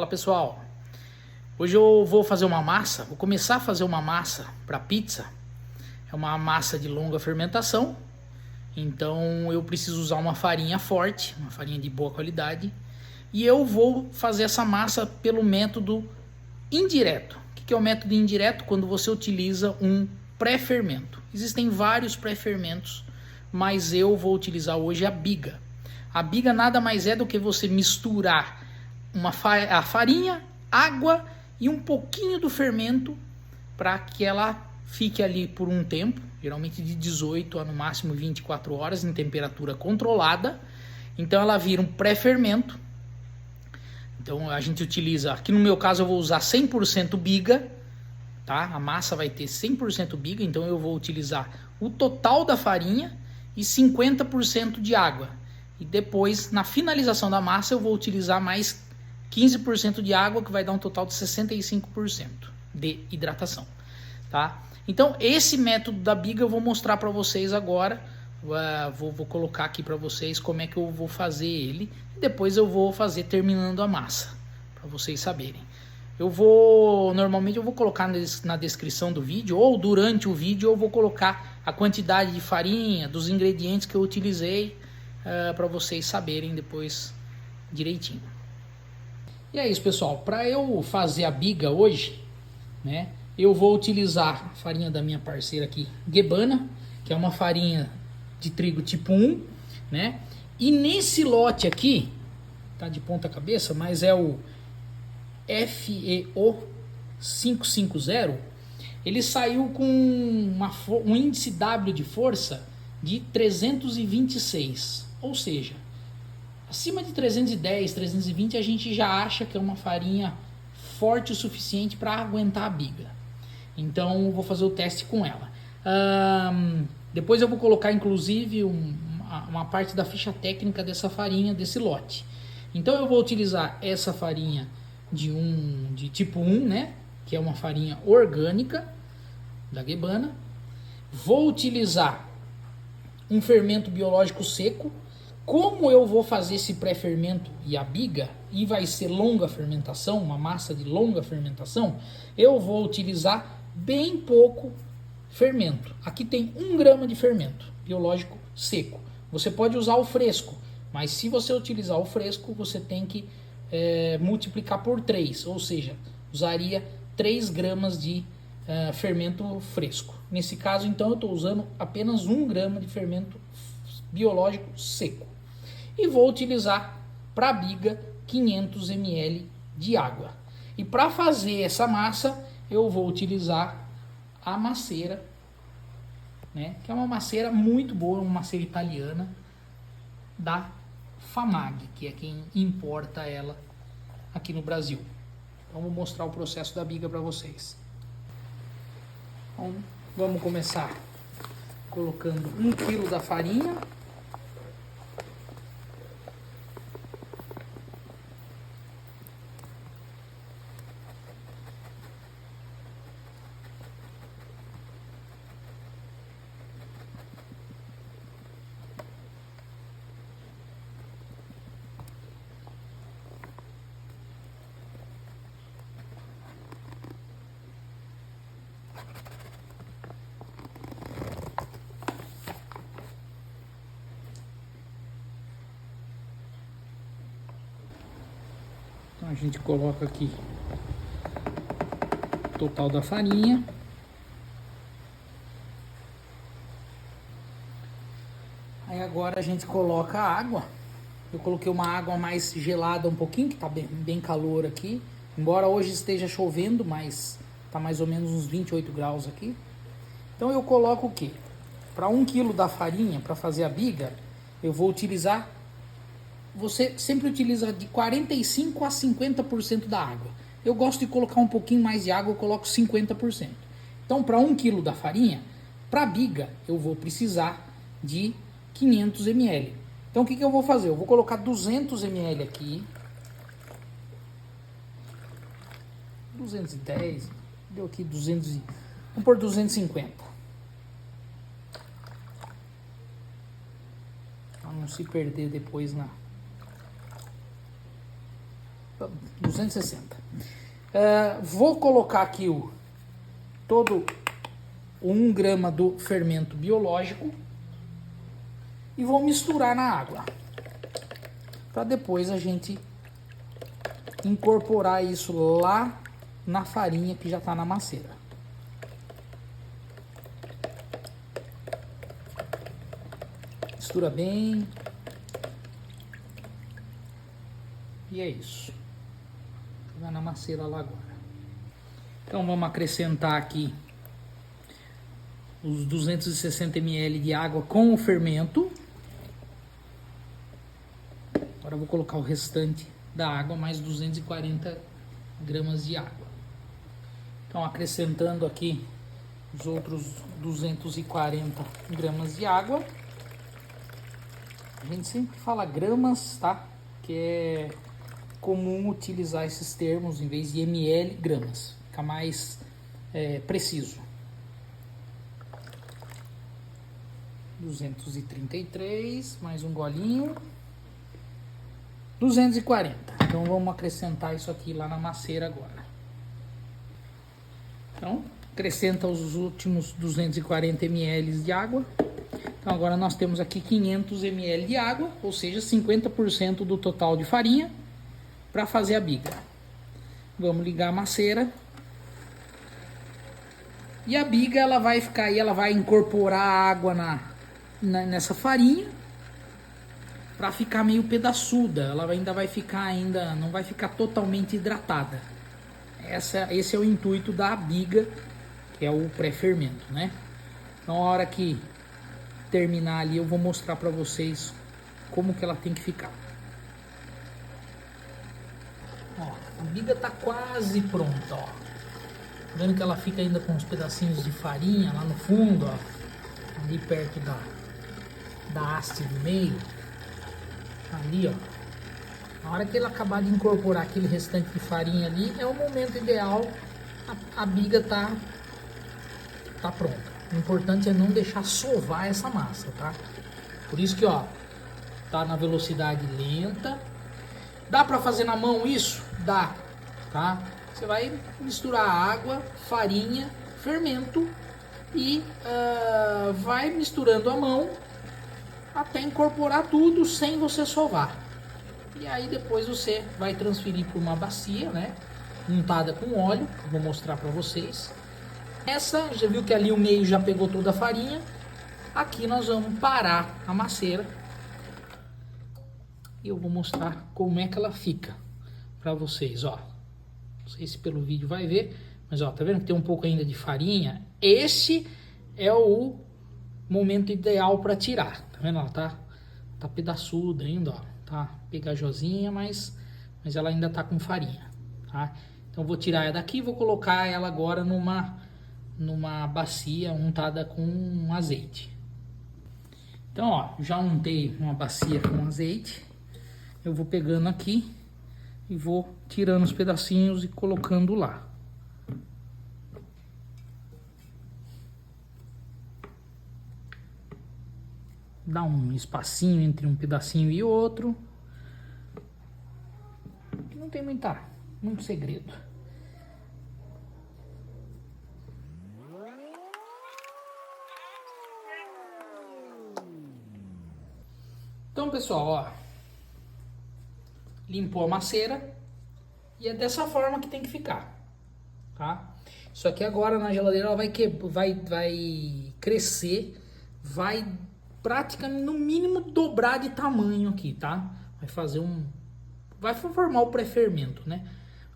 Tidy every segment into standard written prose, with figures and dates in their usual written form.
Fala pessoal, hoje eu vou fazer uma massa, vou começar a fazer uma massa para pizza. É uma massa de longa fermentação, então eu preciso usar uma farinha forte, uma farinha de boa qualidade. E eu vou fazer essa massa pelo método indireto. O que é o método indireto? Quando você utiliza um pré-fermento. Existem vários pré-fermentos, mas eu vou utilizar hoje a biga. A biga nada mais é do que você misturar a farinha, água e um pouquinho do fermento para que ela fique ali por um tempo, geralmente de 18 a no máximo 24 horas em temperatura controlada. Então ela vira um pré-fermento. Então a gente utiliza, aqui no meu caso eu vou usar 100% biga, tá? A massa vai ter 100% biga, então eu vou utilizar o total da farinha e 50% de água. E depois, na finalização da massa, eu vou utilizar mais 15% de água, que vai dar um total de 65% de hidratação, tá? Então, esse método da biga eu vou mostrar para vocês agora. Vou colocar aqui para vocês como é que eu vou fazer ele. E depois eu vou fazer terminando a massa, para vocês saberem. Normalmente eu vou colocar na descrição do vídeo, ou durante o vídeo eu vou colocar a quantidade de farinha, dos ingredientes que eu utilizei, para vocês saberem depois direitinho. E é isso, pessoal. Para eu fazer a biga hoje, né, eu vou utilizar a farinha da minha parceira aqui, Gebana, que é uma farinha de trigo tipo 1, né? E nesse lote aqui, tá de ponta cabeça, mas é o FEO 550, ele saiu com um índice W de força de 326, ou seja, acima de 310, 320 a gente já acha que é uma farinha forte o suficiente para aguentar a biga. Então eu vou fazer o teste com ela. Depois eu vou colocar inclusive uma parte da ficha técnica dessa farinha, desse lote. Então eu vou utilizar essa farinha de tipo 1, né, que é uma farinha orgânica da Gebana. Vou utilizar um fermento biológico seco. Como eu vou fazer esse pré-fermento e a biga, e vai ser longa fermentação, uma massa de longa fermentação, eu vou utilizar bem pouco fermento. Aqui tem 1 grama de fermento biológico seco. Você pode usar o fresco, mas se você utilizar o fresco, você tem que multiplicar por 3, ou seja, usaria 3 gramas de fermento fresco. Nesse caso, então, eu estou usando apenas 1 grama de fermento biológico seco. E vou utilizar para a biga 500 ml de água. E para fazer essa massa, eu vou utilizar a maceira, né, que é uma maceira muito boa, uma maceira italiana da Famag, que é quem importa ela aqui no Brasil. Então, vou mostrar o processo da biga para vocês. Então, vamos começar colocando 1 kg da farinha. Então a gente coloca aqui o total da farinha. Aí agora a gente coloca a água. Eu coloquei uma água mais gelada um pouquinho, que tá bem calor aqui. Embora hoje esteja chovendo, mas tá mais ou menos uns 28 graus aqui. Então eu coloco o quê? Para 1 kg da farinha, para fazer a biga, eu vou utilizar... Você sempre utiliza de 45% a 50% da água. Eu gosto de colocar um pouquinho mais de água, eu coloco 50%. Então, para 1 kg da farinha, para a biga, eu vou precisar de 500 ml. Então, o que eu vou fazer? Eu vou colocar 200 ml aqui. 210, deu aqui 200, vamos pôr 250. Para não se perder depois na... 260. Vou colocar aqui todo o 1 grama do fermento biológico e vou misturar na água, para depois a gente incorporar isso lá na farinha que já está na maceira. Mistura bem. E é isso. Vai na maceira lá agora. Então vamos acrescentar aqui os 260 ml de água com o fermento. Agora eu vou colocar o restante da água, mais 240 gramas de água. Então acrescentando aqui os outros 240 gramas de água. A gente sempre fala gramas, tá? Que é comum utilizar esses termos em vez de ml, gramas. Fica mais preciso. 233, mais um golinho. 240. Então vamos acrescentar isso aqui lá na maceira agora. Então, acrescenta os últimos 240 ml de água. Então agora nós temos aqui 500 ml de água, ou seja, 50% do total de farinha para fazer a biga. Vamos ligar a maceira. E a biga ela vai ficar aí, ela vai incorporar a água nessa farinha para ficar meio pedaçuda. Ela ainda vai ficar não vai ficar totalmente hidratada. Esse é o intuito da biga, que é o pré-fermento, né? Então a hora que terminar ali eu vou mostrar para vocês como que ela tem que ficar. Ó, a biga tá quase pronta, ó. Vendo que ela fica ainda com uns pedacinhos de farinha lá no fundo, ó, ali perto da haste do meio, ali, ó. Na hora que ele acabar de incorporar aquele restante de farinha ali, é o momento ideal. A biga tá pronta. O importante é não deixar sovar essa massa, tá? Por isso que, ó, tá na velocidade lenta. Dá pra fazer na mão isso? Dá, tá? Você vai misturar água, farinha, fermento e vai misturando a mão até incorporar tudo sem você sovar. E aí depois você vai transferir para uma bacia, né? Untada com óleo, vou mostrar para vocês. Essa, já viu que ali o meio já pegou toda a farinha. Aqui nós vamos parar a maceira. E eu vou mostrar como é que ela fica para vocês, ó. Não sei se pelo vídeo vai ver, mas ó, tá vendo que tem um pouco ainda de farinha? Esse é o momento ideal para tirar. Tá vendo? Ela tá pedaçuda ainda, ó. Tá pegajosinha, mas ela ainda tá com farinha, tá? Então vou tirar ela daqui e vou colocar ela agora numa bacia untada com azeite. Então, ó, já untei uma bacia com azeite. Eu vou pegando aqui e vou tirando os pedacinhos e colocando lá. Dá um espacinho entre um pedacinho e outro. Não tem muito segredo. Então, pessoal, ó, limpou a maceira e é dessa forma que tem que ficar, tá? Isso aqui agora na geladeira ela vai crescer, vai praticamente no mínimo dobrar de tamanho aqui, tá? Vai formar o pré-fermento, né?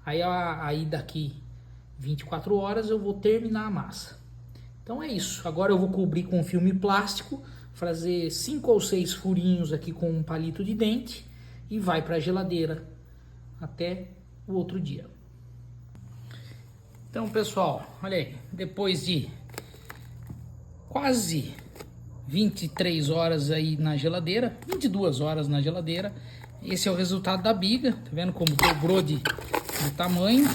Aí daqui 24 horas eu vou terminar a massa. Então é isso. Agora eu vou cobrir com filme plástico, fazer 5 ou 6 furinhos aqui com um palito de dente e vai para a geladeira até o outro dia. Então, pessoal, olha aí, depois de quase 23 horas aí na geladeira, 22 horas na geladeira, esse é o resultado da biga. Tá vendo como dobrou de tamanho,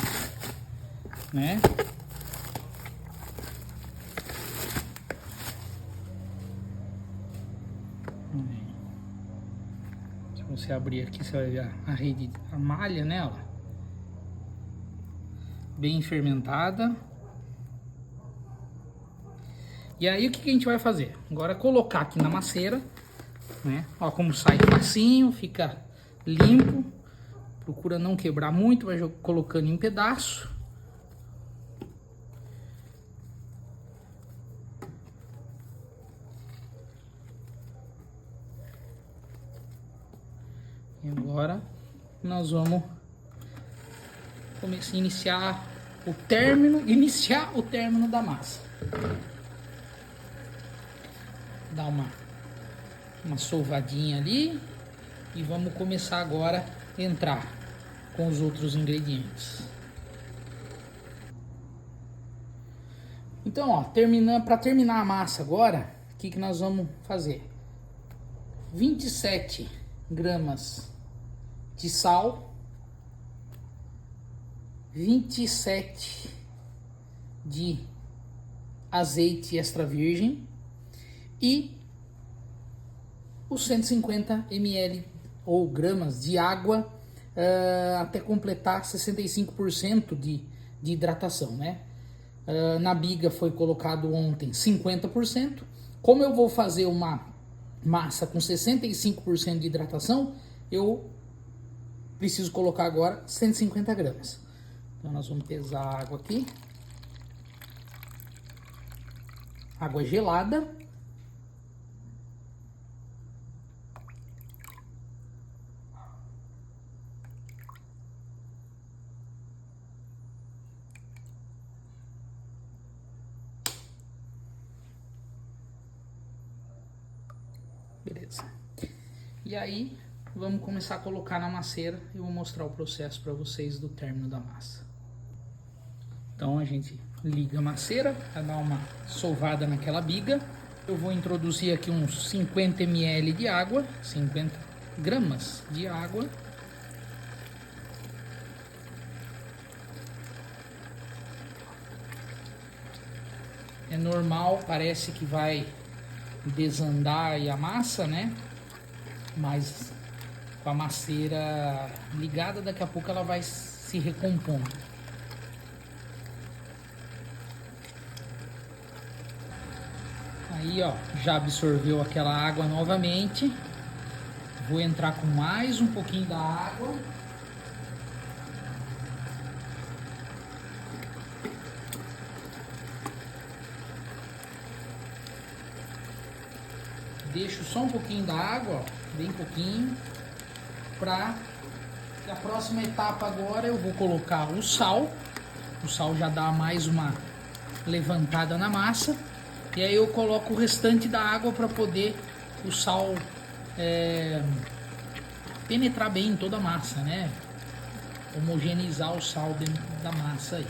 né? Se você abrir aqui, você vai ver a rede, a malha, né? Ó. bem fermentada. E aí o que a gente vai fazer? Agora é colocar aqui na maceira, né? Ó como sai facinho, fica limpo. Procura não quebrar muito, vai colocando em pedaço. E agora nós vamos começar a iniciar o término da massa. Dá uma sovadinha ali e vamos começar agora a entrar com os outros ingredientes. Então, ó, para terminar a massa agora, o que nós vamos fazer? 27 gramas de sal, 27 de azeite extra virgem e os 150 ml ou gramas de água até completar 65% de hidratação, né? Na biga foi colocado ontem 50%. Como eu vou fazer uma massa com 65% de hidratação, eu preciso colocar agora 150 gramas. Então nós vamos pesar a água aqui. Água gelada. Beleza. E aí, vamos começar a colocar na maceira e vou mostrar o processo para vocês do término da massa. Então a gente liga a maceira para dar uma sovada naquela biga. Eu vou introduzir aqui uns 50 ml de água, 50 gramas de água. É normal, parece que vai desandar aí a massa, né? Mas com a maceira ligada, daqui a pouco ela vai se recompondo. Aí, ó, já absorveu aquela água novamente. Vou entrar com mais um pouquinho da água. Deixo só um pouquinho da água, ó, bem pouquinho, para a próxima etapa agora eu vou colocar o sal. O sal já dá mais uma levantada na massa. E aí eu coloco o restante da água para poder o sal penetrar bem em toda a massa, né? Homogeneizar o sal dentro da massa aí.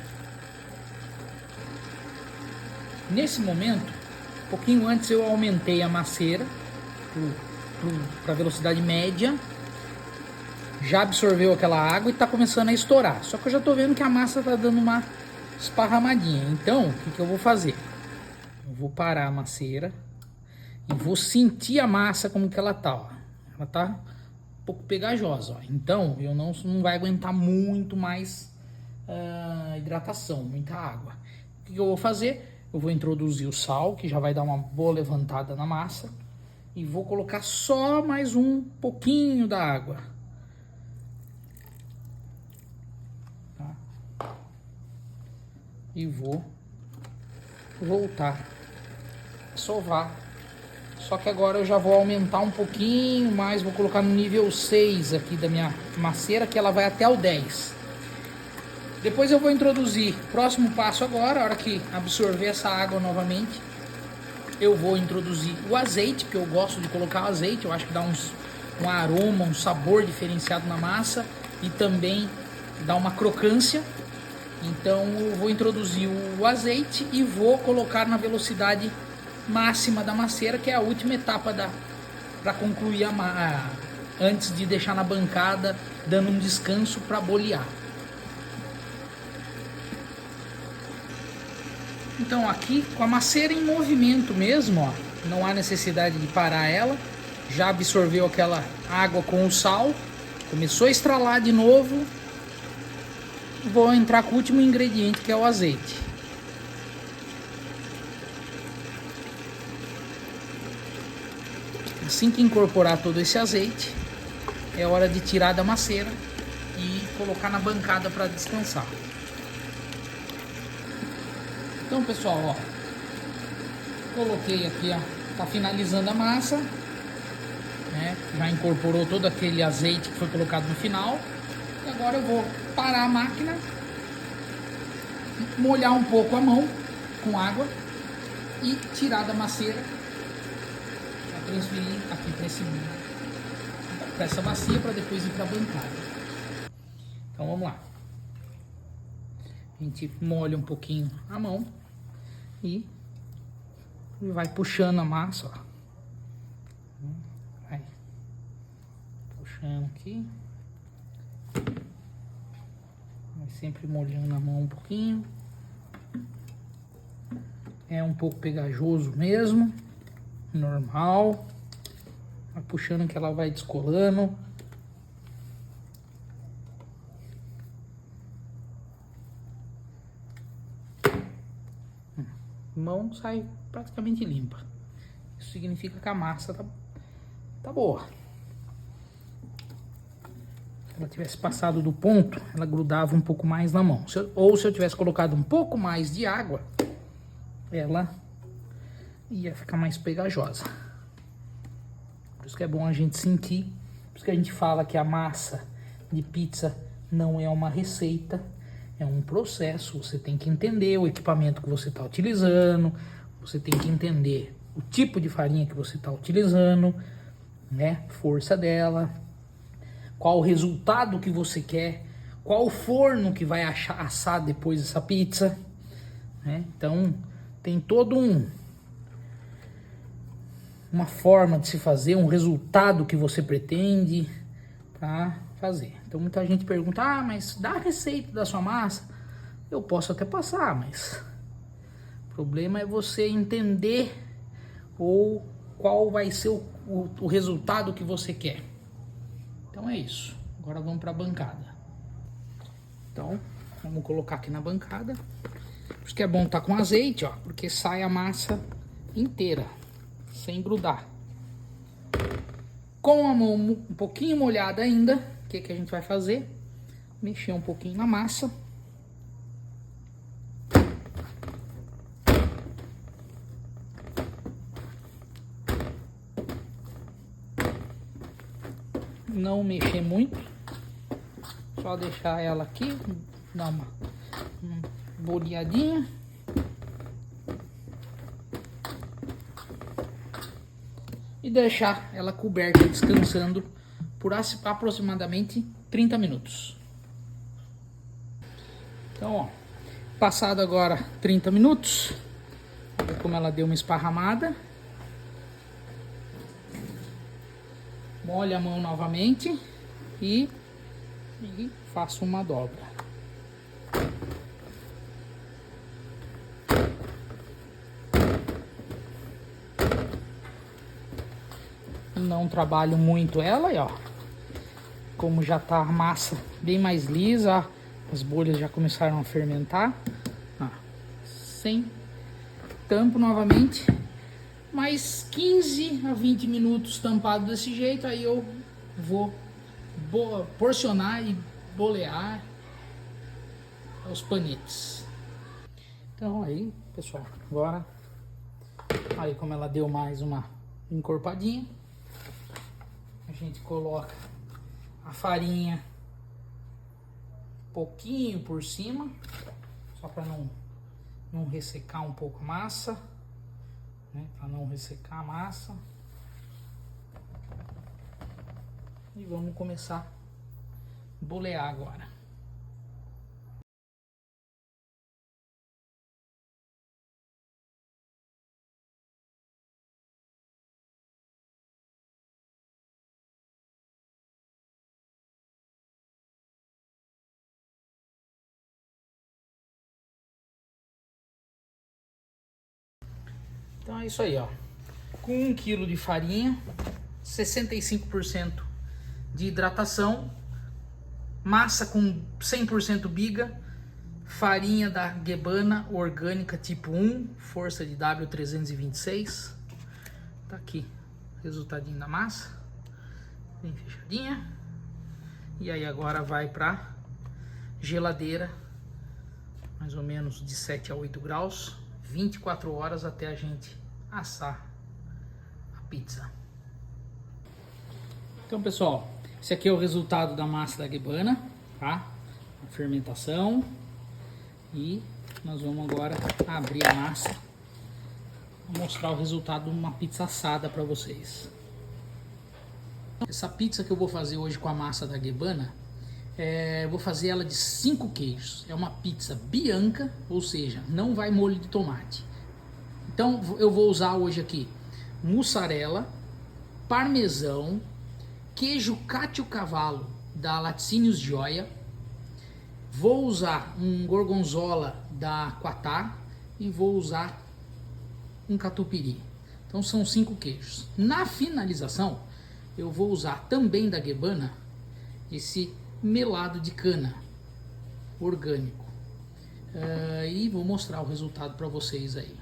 Nesse momento, um pouquinho antes eu aumentei a maceira para velocidade média. Já absorveu aquela água e está começando a estourar. Só que eu já estou vendo que a massa está dando uma esparramadinha. Então, o que eu vou fazer? Eu vou parar a maceira e vou sentir a massa como que ela tá, ó. Ela tá um pouco pegajosa, ó. Então, eu não vai aguentar muito mais hidratação, muita água. O que eu vou fazer? Eu vou introduzir o sal, que já vai dar uma boa levantada na massa. E vou colocar só mais um pouquinho da água. Tá? E vou voltar a sovar. Só que agora eu já vou aumentar um pouquinho mais. Vou colocar no nível 6 aqui da minha maceira, que ela vai até o 10. Depois eu vou introduzir, próximo passo agora, a hora que absorver essa água novamente, eu vou introduzir o azeite, porque eu gosto de colocar o azeite, eu acho que dá um aroma, um sabor diferenciado na massa e também dá uma crocância. Então eu vou introduzir o azeite e vou colocar na velocidade máxima da maceira, que é a última etapa para concluir antes de deixar na bancada, dando um descanso para bolear. Então aqui com a maceira em movimento mesmo, ó, não há necessidade de parar ela. Já absorveu aquela água com o sal, começou a estralar de novo. vou entrar com o último ingrediente, que é o azeite. Assim que incorporar todo esse azeite, é hora de tirar da maceira e colocar na bancada para descansar. Então, pessoal, ó, coloquei aqui, ó, tá finalizando a massa, né? Já incorporou todo aquele azeite que foi colocado no final. E agora eu vou parar a máquina, molhar um pouco a mão com água e tirar da maceira para transferir aqui para essa bacia para depois ir para a bancada. Então vamos lá. A gente molha um pouquinho a mão e vai puxando a massa, ó. Vai puxando aqui. Vai sempre molhando a mão um pouquinho. É um pouco pegajoso mesmo, normal. Vai puxando que ela vai descolando. A mão sai praticamente limpa. Isso significa que a massa tá boa. Se ela tivesse passado do ponto, ela grudava um pouco mais na mão. Ou se eu tivesse colocado um pouco mais de água, ela ia ficar mais pegajosa. Por isso que é bom a gente sentir. Por isso que a gente fala que a massa de pizza não é uma receita. É um processo, você tem que entender o equipamento que você está utilizando, você tem que entender o tipo de farinha que você está utilizando, né? Força dela, qual o resultado que você quer, qual o forno que vai assar depois essa pizza, né? Então tem todo uma forma de se fazer, um resultado que você pretende para fazer. Então muita gente pergunta, mas dá a receita da sua massa? Eu posso até passar, mas o problema é você entender ou qual vai ser o resultado que você quer. Então é isso. Agora vamos para a bancada. Então vamos colocar aqui na bancada. Por isso que é bom estar com azeite, ó, porque sai a massa inteira, sem grudar. Com a mão um pouquinho molhada ainda, o que a gente vai fazer? Mexer um pouquinho na massa. Não mexer muito. Só deixar ela aqui, dar uma boleadinha. E deixar ela coberta, descansando por aproximadamente 30 minutos. Então, ó, passado agora 30 minutos, olha como ela deu uma esparramada. Molho a mão novamente e faço uma dobra. Não trabalho muito ela, ó. Como já tá a massa bem mais lisa, as bolhas já começaram a fermentar. Sem tampo novamente. Mais 15 a 20 minutos tampado desse jeito, aí eu vou porcionar e bolear os panetes. Então aí, pessoal, agora aí como ela deu mais uma encorpadinha, a gente coloca a farinha um pouquinho por cima, só para não ressecar um pouco a massa, né? Para não ressecar a massa. E vamos começar a bolear agora. Então é isso aí, ó. Com 1 kg de farinha, 65% de hidratação, massa com 100% biga, farinha da Guebana orgânica tipo 1, força de W326. Tá aqui o resultadinho da massa, bem fechadinha. E aí agora vai para geladeira, mais ou menos de 7 a 8 graus, 24 horas até a gente assar a pizza. Então, pessoal, esse aqui é o resultado da massa da Guebana, tá? A fermentação. E nós vamos agora abrir a massa, vou mostrar o resultado de uma pizza assada para vocês. Essa pizza que eu vou fazer hoje com a massa da Guebana, eu vou fazer ela de 5 queijos. É uma pizza bianca, ou seja, não vai molho de tomate. Então eu vou usar hoje aqui mussarela, parmesão, queijo Caciocavallo da Laticínios Gioia. Vou usar um gorgonzola da Quatá e vou usar um catupiry. Então são 5 queijos. Na finalização, eu vou usar também da Guebana esse melado de cana orgânico. E vou mostrar o resultado para vocês aí.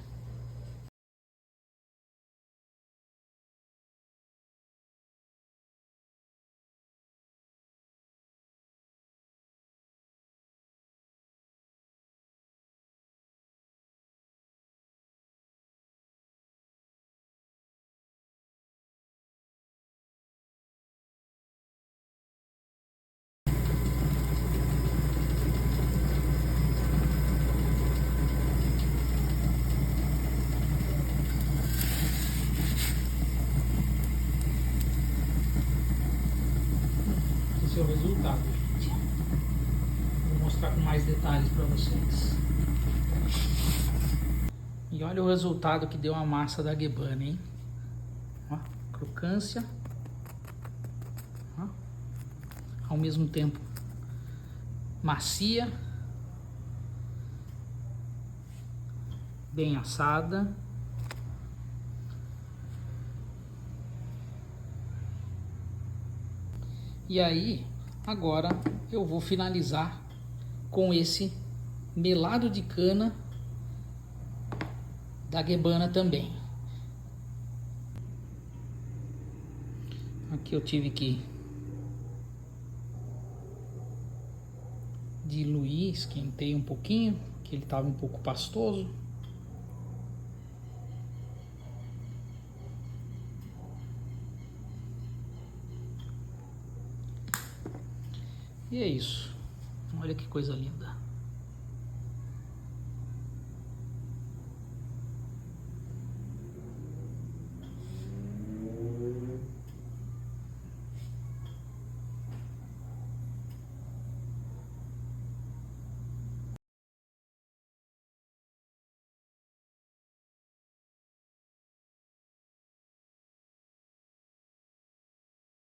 Esse é o resultado, gente. Vou mostrar com mais detalhes para vocês. E olha o resultado que deu a massa da Guebana, hein? Ó, crocância. Ó, ao mesmo tempo macia, bem assada. E aí, agora eu vou finalizar com esse melado de cana da Guebana também. Aqui eu tive que diluir, esquentei um pouquinho, que ele estava um pouco pastoso. E é isso. Olha que coisa linda.